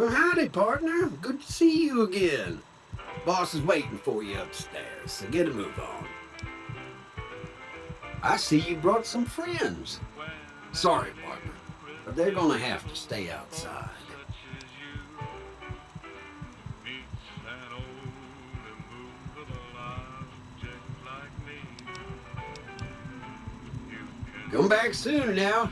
Well, howdy, partner. Good to see you again. Boss is waiting for you upstairs, so get a move on. I see you brought some friends. Sorry, partner, but they're gonna have to stay outside. Come back soon now.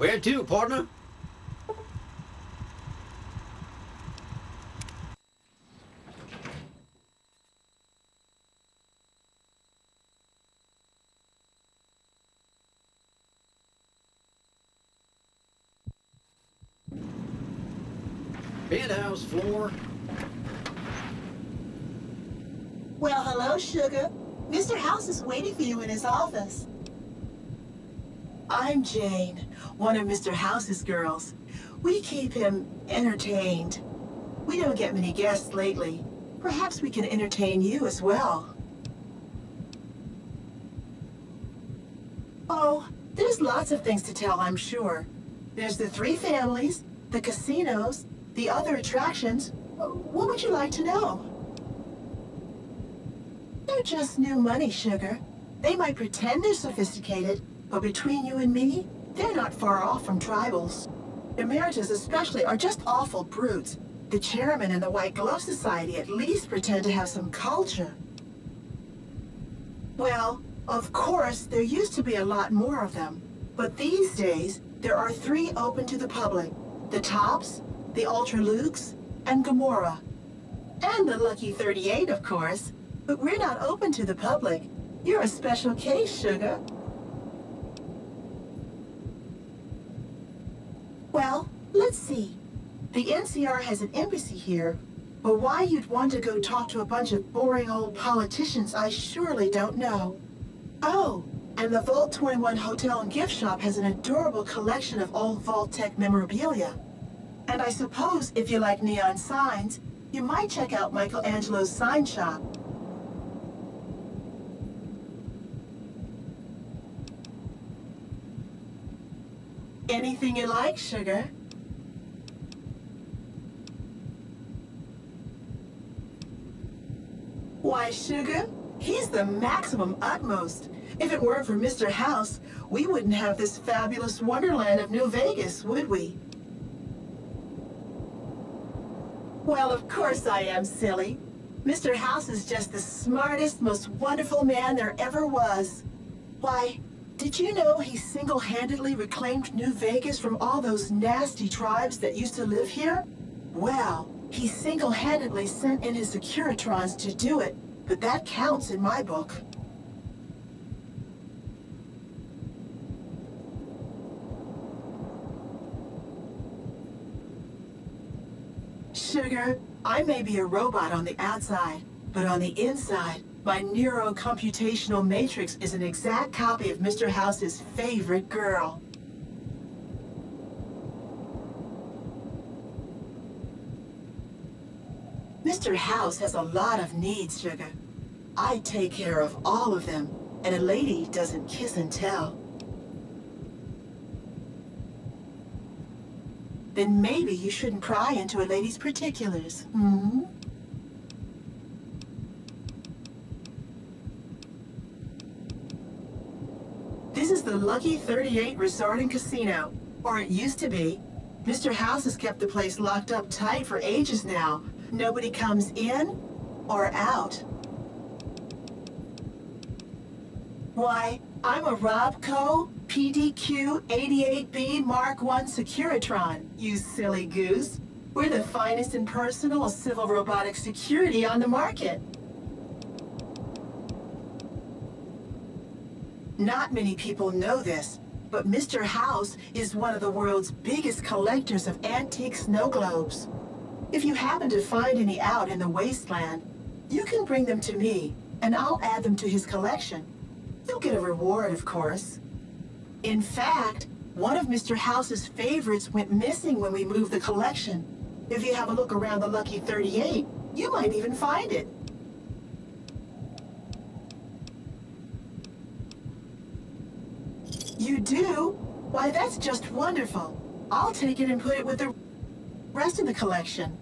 Where to, partner? Penthouse floor. Well, hello, Sugar. Mr. House is waiting for you in his office. I'm Jane, one of Mr. House's girls. We keep him entertained. We don't get many guests lately. Perhaps we can entertain you as well. Oh, there's lots of things to tell, I'm sure. There's the three families, the casinos, the other attractions. What would you like to know? They're just new money, Sugar. They might pretend they're sophisticated, but between you and me, they're not far off from tribals. Emeritus especially are just awful brutes. The chairman and the White Glove Society at least pretend to have some culture. Well, of course, there used to be a lot more of them. But these days, there are three open to the public. The Tops, the Ultra Lukes, and Gamora. And the Lucky 38, of course. But we're not open to the public. You're a special case, Sugar. Well, let's see. The NCR has an embassy here, but why you'd want to go talk to a bunch of boring old politicians, I surely don't know. Oh, and the Vault 21 Hotel and Gift Shop has an adorable collection of old Vault-Tec memorabilia. And I suppose if you like neon signs, you might check out Michelangelo's sign shop. Anything you like, Sugar. Why, Sugar, he's the maximum utmost. If it weren't for Mr. House, we wouldn't have this fabulous wonderland of New Vegas, would we? Well, of course I am, silly. Mr. House is just the smartest, most wonderful man there ever was. Why, did you know he single-handedly reclaimed New Vegas from all those nasty tribes that used to live here? Well, he single-handedly sent in his Securitrons to do it, but that counts in my book. Sugar, I may be a robot on the outside, but on the inside, my neurocomputational matrix is an exact copy of Mr. House's favorite girl. Mr. House has a lot of needs, Sugar. I take care of all of them, and a lady doesn't kiss and tell. then maybe you shouldn't pry into a lady's particulars. Hmm? This is the Lucky 38 Resort and Casino, or it used to be. Mr. House has kept the place locked up tight for ages now. Nobody comes in or out. Why, I'm a Robco PDQ 88B Mark I Securitron, you silly goose. We're the finest in personal civil robotic security on the market. Not many people know this, but Mr. House is one of the world's biggest collectors of antique snow globes. If you happen to find any out in the wasteland, you can bring them to me, and I'll add them to his collection. You'll get a reward, of course. In fact, one of Mr. House's favorites went missing when we moved the collection. If you have a look around the Lucky 38, you might even find it. You do? Why, that's just wonderful. I'll take it and put it with the rest of the collection.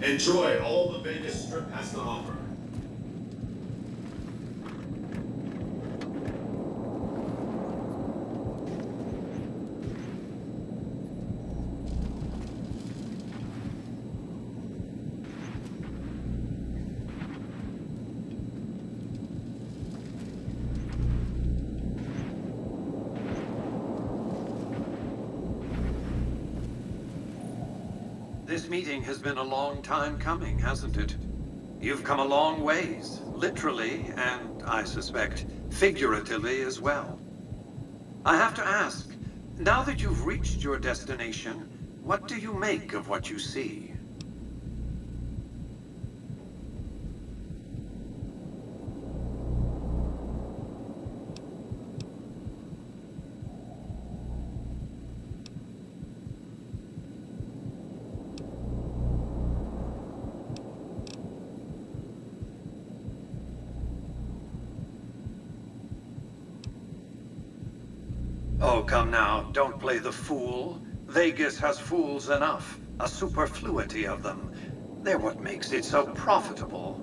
Enjoy all the Vegas Strip has to offer. This meeting has been a long time coming, hasn't it? You've come a long ways, literally, and I suspect figuratively as well. I have to ask, now that you've reached your destination, what do you make of what you see? Oh, come now, don't play the fool. Vegas has fools enough, a superfluity of them. They're what makes it so profitable.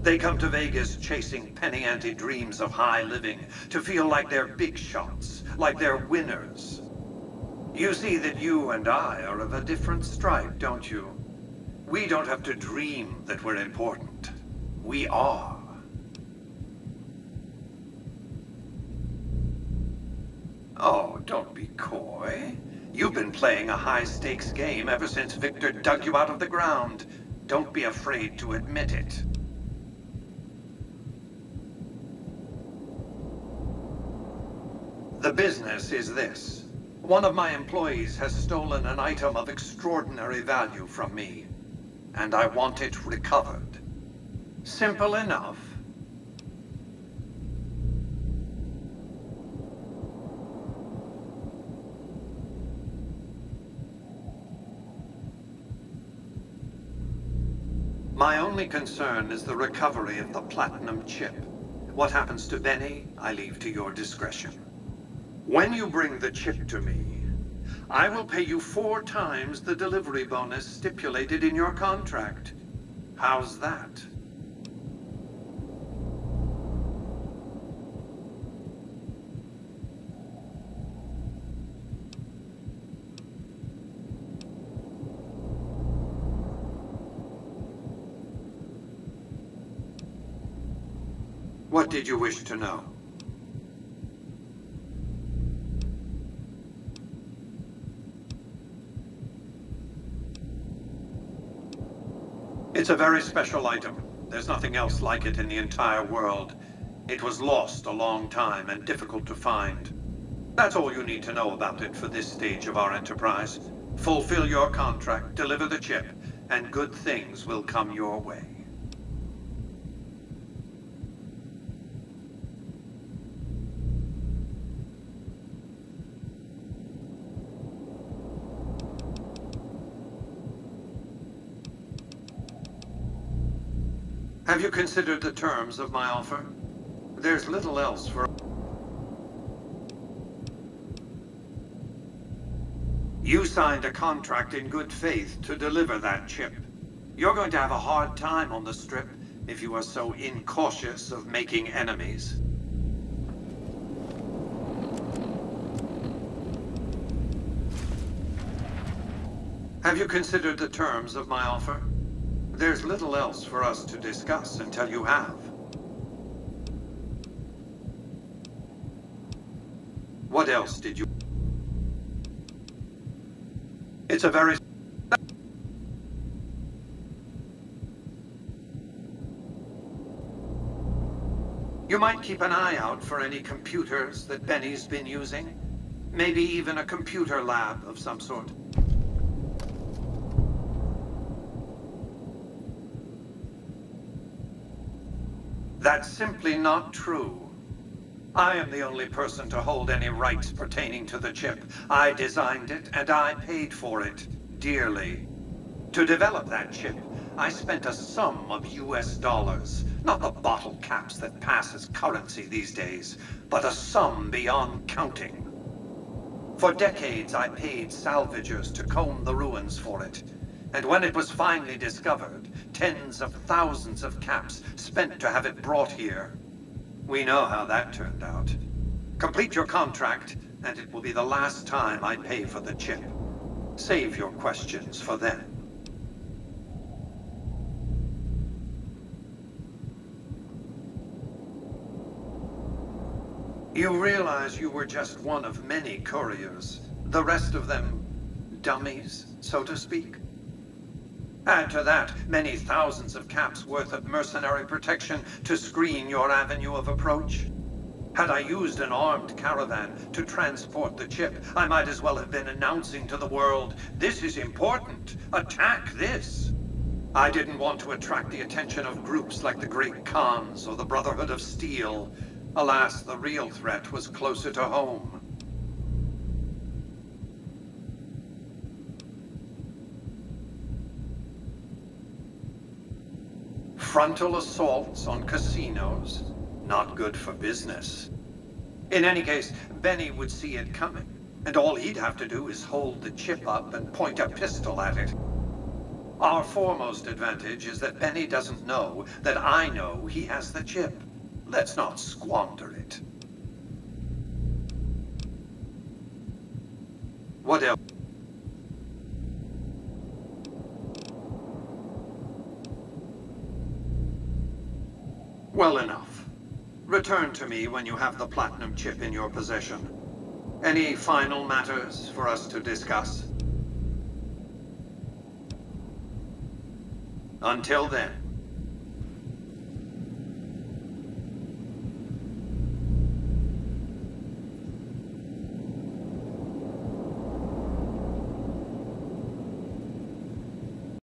They come to Vegas chasing penny-ante dreams of high living, to feel like they're big shots, like they're winners. You see that you and I are of a different stripe, don't you? We don't have to dream that we're important. We are. Oh, don't be coy. You've been playing a high-stakes game ever since Victor dug you out of the ground. Don't be afraid to admit it. The business is this. One of my employees has stolen an item of extraordinary value from me, and I want it recovered. Simple enough. My only concern is the recovery of the platinum chip. What happens to Benny, I leave to your discretion. When you bring the chip to me, I will pay you 4 times the delivery bonus stipulated in your contract. How's that? What did you wish to know? It's a very special item. There's nothing else like it in the entire world. It was lost a long time and difficult to find. That's all you need to know about it for this stage of our enterprise. Fulfill your contract, deliver the chip, and good things will come your way. Have you considered the terms of my offer? There's little else for... You signed a contract in good faith to deliver that chip. You're going to have a hard time on the Strip if you are so incautious of making enemies. Have you considered the terms of my offer? There's little else for us to discuss until you have. What else did you... It's a very... You might keep an eye out for any computers that Benny's been using. Maybe even a computer lab of some sort. That's simply not true. I am the only person to hold any rights pertaining to the chip. I designed it, and I paid for it, dearly. To develop that chip, I spent a sum of US dollars. Not the bottle caps that pass as currency these days, but a sum beyond counting. For decades, I paid salvagers to comb the ruins for it. And when it was finally discovered, tens of thousands of caps spent to have it brought here. We know how that turned out. Complete your contract, and it will be the last time I pay for the chip. Save your questions for then. You realize you were just one of many couriers. The rest of them, dummies, so to speak? Add to that many thousands of caps worth of mercenary protection to screen your avenue of approach. Had I used an armed caravan to transport the chip, I might as well have been announcing to the world, "This is important. Attack this." I didn't want to attract the attention of groups like the Great Khans or the Brotherhood of Steel. Alas, the real threat was closer to home. Frontal assaults on casinos, not good for business. In any case, Benny would see it coming, and all he'd have to do is hold the chip up and point a pistol at it. Our foremost advantage is that Benny doesn't know that I know he has the chip. Let's not squander it. What else? Well enough. Return to me when you have the platinum chip in your possession. Any final matters for us to discuss? Until then.